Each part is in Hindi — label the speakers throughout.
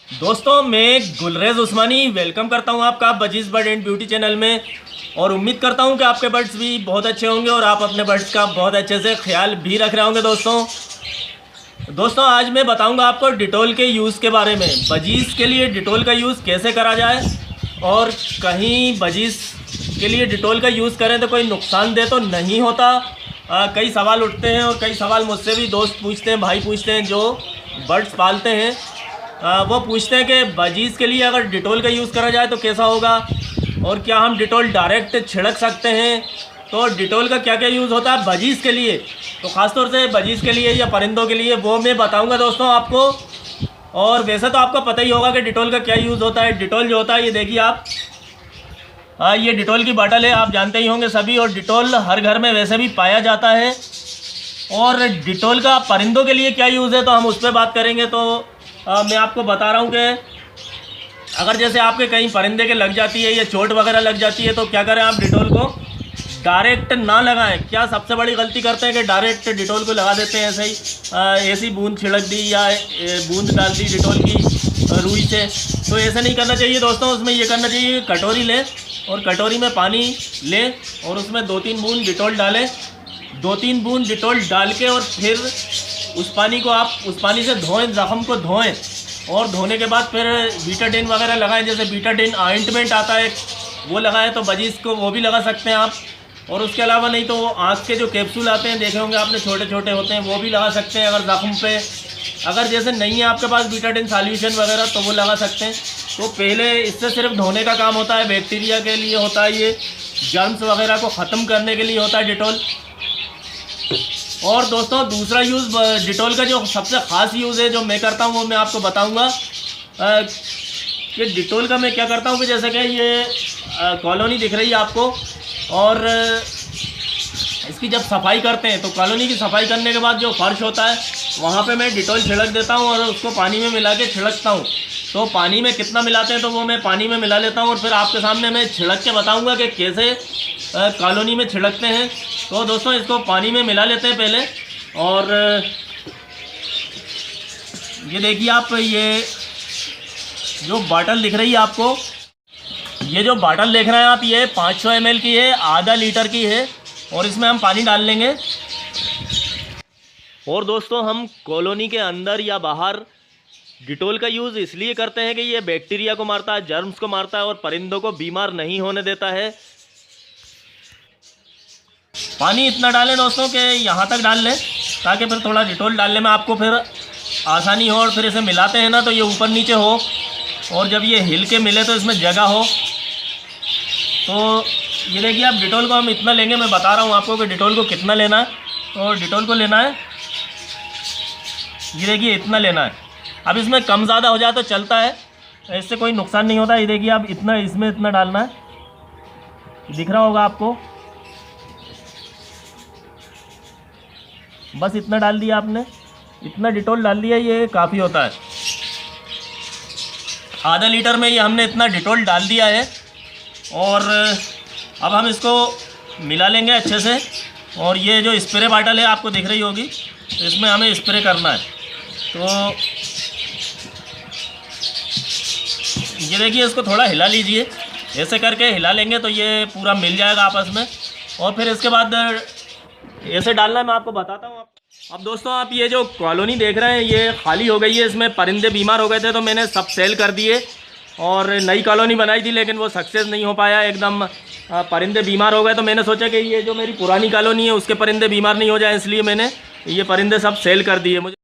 Speaker 1: दोस्तों मैं गुलरेज उस्मानी वेलकम करता हूं आपका budgies bird and beauty channel में। और उम्मीद करता हूं कि आपके बर्ड्स भी बहुत अच्छे होंगे और आप अपने बर्ड्स का बहुत अच्छे से ख्याल भी रख रहे होंगे। दोस्तों आज मैं बताऊंगा आपको डिटॉल के यूज़ के बारे में। बजीज के लिए डिटॉल का यूज़ कैसे करा जाए और कहीं बजीज के लिए डिटॉल का यूज़ करें तो कोई नुकसानदेह तो नहीं होता। कई सवाल उठते हैं और कई सवाल मुझसे भी दोस्त पूछते हैं, भाई पूछते हैं जो बर्ड्स पालते हैं। वो पूछते हैं कि बजीज़ के लिए अगर डिटॉल का यूज़ करा जाए तो कैसा होगा और क्या हम डिटॉल डायरेक्ट छिड़क सकते हैं। तो डिटॉल का क्या क्या यूज़ होता है बजीज़ के लिए, तो ख़ासतौर से बजीज़ के लिए या परिंदों के लिए, वो मैं बताऊंगा दोस्तों आपको। और वैसे तो आपको पता ही होगा कि डिटॉल का क्या यूज़ होता है। डिटॉल जो होता है ये देखिए आप, ये डिटॉल की बाटल है, आप जानते ही होंगे सभी। और डिटॉल हर घर में वैसे भी पाया जाता है। और डिटॉल का परिंदों के लिए क्या यूज़ है तो हम उस पर बात करेंगे। तो मैं आपको बता रहा हूँ कि अगर जैसे आपके कहीं परिंदे के लग जाती है या चोट वगैरह लग जाती है तो क्या करें, आप डिटॉल को डायरेक्ट ना लगाएं। क्या सबसे बड़ी गलती करते हैं कि डायरेक्ट डिटॉल को लगा देते हैं, ऐसे ही ऐसी बूंद छिड़क दी या बूंद डाल दी डिटॉल की रुई से। तो ऐसे नहीं करना चाहिए दोस्तों। उसमें ये करना चाहिए, कटोरी लें और कटोरी में पानी लें और उसमें 2-3 बूंद डिटॉल डालें। 2-3 बूंद डिटॉल डाल के और फिर उस पानी को आप उस पानी से धोएं, ज़ख़म को धोएं। और धोने के बाद फिर बीटाडिन वगैरह लगाएं, जैसे बीटाडिन ऑइंटमेंट आता है वो लगाएं। तो बजीज़ को वो भी लगा सकते हैं आप। और उसके अलावा नहीं तो आँख के जो कैप्सूल आते हैं, देखे होंगे आपने, छोटे छोटे होते हैं, वो भी लगा सकते हैं अगर ज़ख़म पे। अगर जैसे नहीं है आपके पास बीटाडिन सॉल्यूशन वगैरह तो वो लगा सकते हैं। तो पहले इससे सिर्फ धोने का काम होता है, बैक्टीरिया के लिए होता है, ये जर्म्स वगैरह को ख़त्म करने के लिए होता है डिटॉल। और दोस्तों दूसरा यूज़ डिटॉल का जो सबसे ख़ास यूज़ है जो मैं करता हूँ वो मैं आपको बताऊँगा। कि डिटॉल का मैं क्या करता हूँ कि जैसे कि ये कॉलोनी दिख रही है आपको, और इसकी जब सफाई करते हैं तो कॉलोनी की सफाई करने के बाद जो फर्श होता है वहाँ पे मैं डिटॉल छिड़क देता हूँ और उसको पानी में मिला के छिड़कता हूँ। तो पानी में कितना मिलाते हैं तो वो मैं पानी में मिला लेता हूँ और फिर आपके सामने मैं छिड़क के बताऊँगा कि कैसे कॉलोनी में छिड़कते हैं। तो दोस्तों इसको पानी में मिला लेते हैं पहले। और ये देखिए आप, ये जो बाटल दिख रही है आपको, ये जो बाटल देख रहे हैं आप, ये 500 ml की है, आधा लीटर की है। और इसमें हम पानी डाल लेंगे। और दोस्तों हम कॉलोनी के अंदर या बाहर डिटॉल का यूज़ इसलिए करते हैं कि ये बैक्टीरिया को मारता है, जर्म्स को मारता है और परिंदों को बीमार नहीं होने देता है। पानी इतना डालें दोस्तों कि यहाँ तक डाल लें, ताकि फिर थोड़ा डिटॉल डालने में आपको फिर आसानी हो। और फिर इसे मिलाते हैं ना तो ये ऊपर नीचे हो, और जब ये हिल के मिले तो इसमें जगह हो। तो ये देखिए आप, डिटॉल को हम इतना लेंगे, मैं बता रहा हूँ आपको कि डिटॉल को कितना लेना है। तो डिटॉल को लेना है, ये देखिए इतना लेना है। अब इसमें कम ज़्यादा हो जाए तो चलता है, इससे कोई नुकसान नहीं होता। ये देखिए आप, इतना इसमें इतना डालना है, दिख रहा होगा आपको, बस इतना डाल दिया आपने, इतना डिटॉल डाल दिया, ये काफ़ी होता है। आधा लीटर में ये हमने इतना डिटॉल डाल दिया है। और अब हम इसको मिला लेंगे अच्छे से। और ये जो स्प्रे बाटल है आपको दिख रही होगी, तो इसमें हमें स्प्रे करना है। तो ये देखिए, इसको थोड़ा हिला लीजिए, ऐसे करके हिला लेंगे तो ये पूरा मिल जाएगा आपस में। और फिर इसके बाद ऐसे डालना मैं आपको बताता हूँ। अब दोस्तों आप ये जो कॉलोनी देख रहे हैं ये खाली हो गई है, इसमें परिंदे बीमार हो गए थे तो मैंने सब सेल कर दिए और नई कॉलोनी बनाई थी, लेकिन वो सक्सेस नहीं हो पाया, एकदम परिंदे बीमार हो गए। तो मैंने सोचा कि ये जो मेरी पुरानी कॉलोनी है उसके परिंदे बीमार नहीं हो जाए, इसलिए मैंने ये परिंदे सब सेल कर दिए मुझे।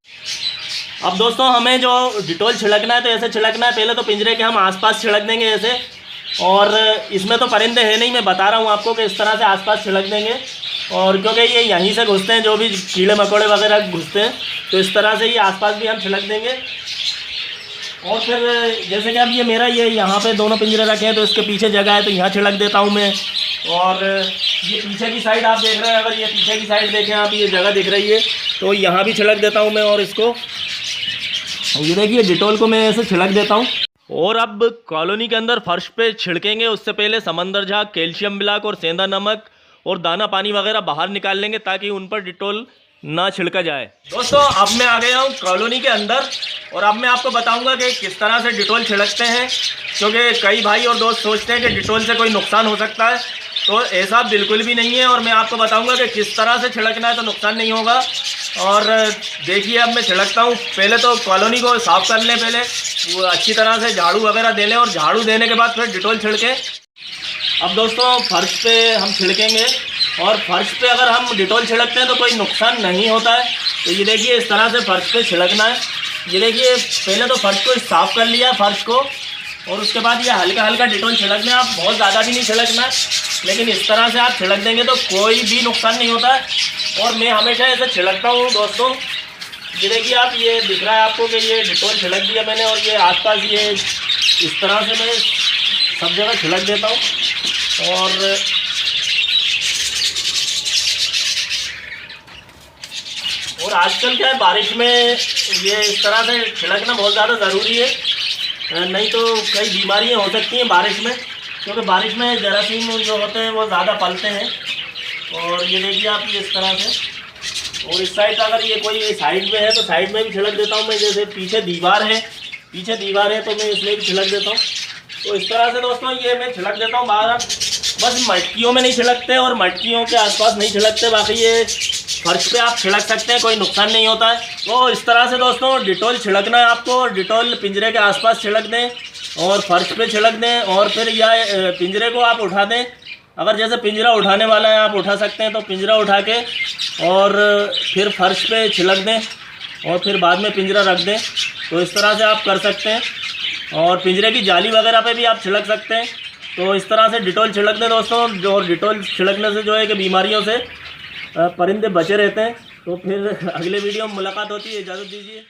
Speaker 1: अब दोस्तों हमें जो डिटॉल छिड़कना है तो ऐसे छिड़कना है, पहले तो पिंजरे के हम आसपास छिड़क देंगे ऐसे। और इसमें तो परिंदे हैं नहीं, मैं बता रहा हूँ आपको कि इस तरह से आसपास छिड़क देंगे। और क्योंकि ये यहीं से घुसते हैं, जो भी कीड़े मकोड़े वगैरह घुसते हैं, तो इस तरह से ये आसपास भी हम छिड़क देंगे। और फिर जैसे कि अब ये मेरा ये यहाँ पे दोनों पिंजरे रखे हैं तो इसके पीछे जगह है तो यहाँ छिड़क देता हूँ मैं। और ये पीछे की साइड आप देख रहे हैं, अगर ये पीछे की साइड देखें आप, ये जगह दिख रही है तो यहाँ भी छिड़क देता हूँ मैं। और इसको ये देखिए डिटॉल को मैं ऐसे छिड़क देता हूँ। और अब कॉलोनी के अंदर फर्श पे छिड़केंगे उससे पहले समंदर झाग, कैल्शियम ब्लॉक और सेंधा नमक और दाना पानी वगैरह बाहर निकाल लेंगे, ताकि उन पर डिटॉल ना छिड़का जाए। दोस्तों अब मैं आ गया हूँ कॉलोनी के अंदर और अब मैं आपको बताऊंगा कि किस तरह से डिटॉल छिड़कते हैं, क्योंकि कई भाई और दोस्त सोचते हैं कि डिटॉल से कोई नुकसान हो सकता है, तो ऐसा बिल्कुल भी नहीं है। और मैं आपको बताऊंगा कि किस तरह से छिड़कना है तो नुकसान नहीं होगा। और देखिए अब मैं छिड़कता हूँ। पहले तो कॉलोनी को साफ़ कर लें, पहले वो अच्छी तरह से झाड़ू वगैरह दे लें और झाड़ू देने के बाद फिर डिटॉल छिड़के। अब दोस्तों फर्श पे हम छिड़केंगे और फर्श पे अगर हम डिटॉल छिड़कते हैं तो कोई नुकसान नहीं होता है। तो ये देखिए इस तरह से फर्श पे छिड़कना है। ये देखिए पहले तो फर्श को साफ़ कर लिया फर्श को और उसके बाद ये हल्का हल्का डिटॉल छिड़कना है। आप बहुत ज़्यादा भी नहीं छिड़कना है, लेकिन इस तरह से आप छिड़क देंगे तो कोई भी नुकसान नहीं होता है। और मैं हमेशा ऐसे छिड़कता हूँ दोस्तों। ये देखिए आप, ये दिख रहा है आपको कि ये डिटॉल छिड़क दिया मैंने और ये आसपास ये इस तरह से मैं सब जगह छिड़क देता हूँ। और आजकल क्या है, बारिश में ये इस तरह से छिड़कना बहुत ज़्यादा ज़रूरी है, नहीं तो कई बीमारियां हो सकती हैं बारिश में, क्योंकि बारिश में जरासीम जो होते हैं वो ज़्यादा पलते हैं। और ये देखिए आप ये इस तरह से। और इस साइड अगर ये कोई साइड में है तो साइड में भी छिड़क देता हूँ मैं। जैसे पीछे दीवार है तो मैं इसमें भी छिड़क देता हूँ। तो इस तरह से दोस्तों ये मैं छिड़क देता हूँ बाहर। बस मटकियों में नहीं छिड़कते और मटकियों के आसपास नहीं छिड़कते, बाकी ये फर्श पे आप छिड़क सकते हैं, कोई नुकसान नहीं होता है। तो इस तरह से दोस्तों डिटॉल छिड़कना है आपको। डिटॉल पिंजरे के आसपास छिड़क दें और फर्श पे छिड़क दें और फिर या पिंजरे को आप उठा दें। अगर जैसे पिंजरा उठाने वाला है आप उठा सकते हैं, तो पिंजरा उठा के और फिर फर्श पे छिड़क दें और फिर बाद में पिंजरा रख दें। तो इस तरह से आप कर सकते हैं। और पिंजरे की जाली वगैरह पे भी आप छिड़क सकते हैं। तो इस तरह से डिटॉल छिड़क दें दोस्तों। जो डिटॉल छिड़कने से जो है कि बीमारियों से परिंदे बचे रहते हैं। तो फिर अगले वीडियो में मुलाकात होती है, इजाज़त दीजिए।